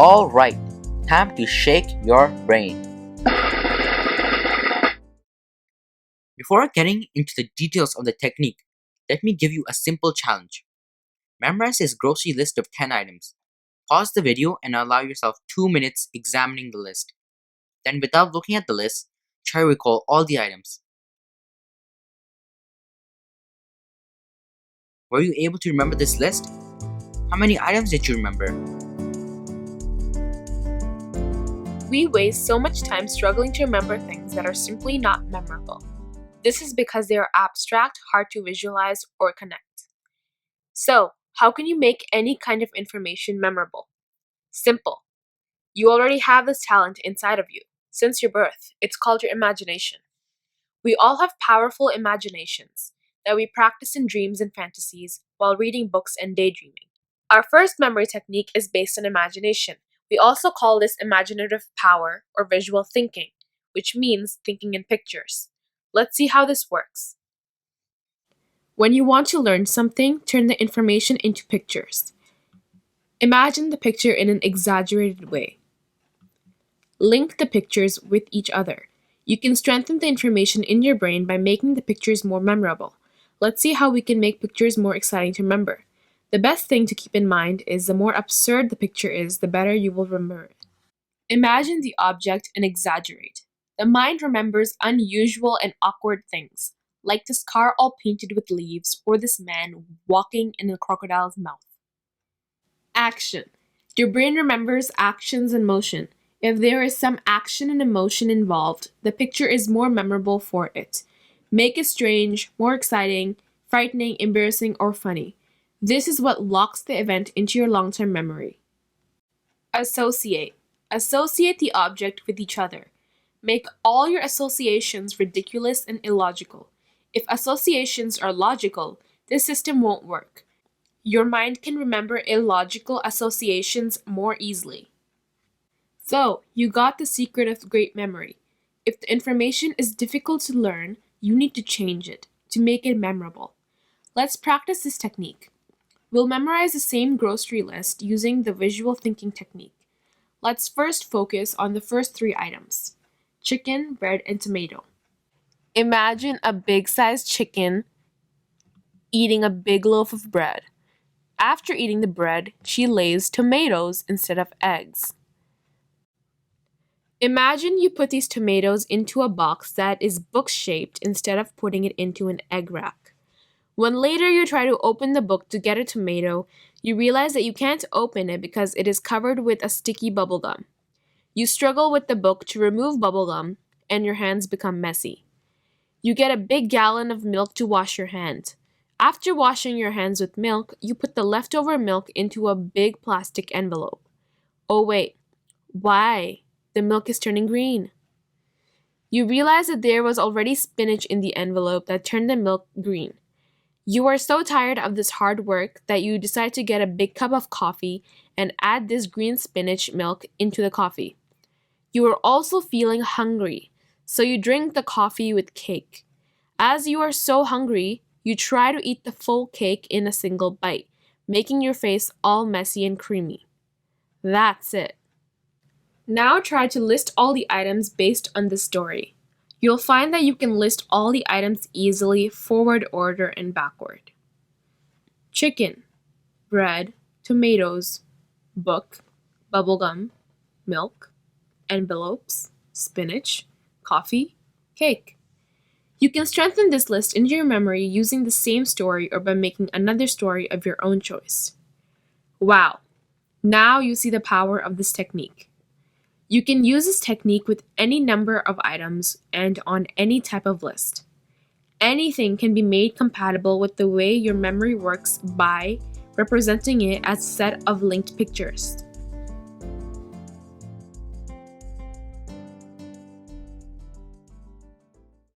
Alright, time to shake your brain. Before getting into the details of the technique, let me give you a simple challenge. Memorize this grocery list of 10 items. Pause the video and allow yourself 2 minutes examining the list. Then, without looking at the list, try to recall all the items. Were you able to remember this list? How many items did you remember? We waste so much time struggling to remember things that are simply not memorable. This is because they are abstract, hard to visualize, or connect. So, how can you make any kind of information memorable? Simple. You already have this talent inside of you. Since your birth, it's called your imagination. We all have powerful imaginations that we practice in dreams and fantasies while reading books and daydreaming. Our first memory technique is based on imagination. We also call this imaginative power or visual thinking, which means thinking in pictures. Let's see how this works. When you want to learn something, turn the information into pictures. Imagine the picture in an exaggerated way. Link the pictures with each other. You can strengthen the information in your brain by making the pictures more memorable. Let's see how we can make pictures more exciting to remember. The best thing to keep in mind is the more absurd the picture is, the better you will remember it. Imagine the object and exaggerate. The mind remembers unusual and awkward things, like this car all painted with leaves or this man walking in a crocodile's mouth. Action. Your brain remembers actions and motion. If there is some action and emotion involved, the picture is more memorable for it. Make it strange, more exciting, frightening, embarrassing, or funny. This is what locks the event into your long-term memory. Associate. Associate the object with each other. Make all your associations ridiculous and illogical. If associations are logical, this system won't work. Your mind can remember illogical associations more easily. So, you got the secret of great memory. If the information is difficult to learn, you need to change it to make it memorable. Let's practice this technique. We'll memorize the same grocery list using the visual thinking technique. Let's first focus on the first 3 items: chicken, bread, and tomato. Imagine a big-sized chicken eating a big loaf of bread. After eating the bread, she lays tomatoes instead of eggs. Imagine you put these tomatoes into a box that is book-shaped instead of putting it into an egg rack. When later you try to open the book to get a tomato, you realize that you can't open it because it is covered with a sticky bubblegum. You struggle with the book to remove bubblegum, and your hands become messy. You get a big gallon of milk to wash your hand. After washing your hands with milk, you put the leftover milk into a big plastic envelope. Oh wait, why? The milk is turning green. You realize that there was already spinach in the envelope that turned the milk green. You are so tired of this hard work that you decide to get a big cup of coffee and add this green spinach milk into the coffee. You are also feeling hungry, so you drink the coffee with cake. As you are so hungry, you try to eat the full cake in a single bite, making your face all messy and creamy. That's it. Now try to list all the items based on this story. You'll find that you can list all the items easily, forward order and backward. Chicken, bread, tomatoes, book, bubblegum, milk, envelopes, spinach, coffee, cake. You can strengthen this list into your memory using the same story or by making another story of your own choice. Wow! Now you see the power of this technique. You can use this technique with any number of items and on any type of list. Anything can be made compatible with the way your memory works by representing it as a set of linked pictures.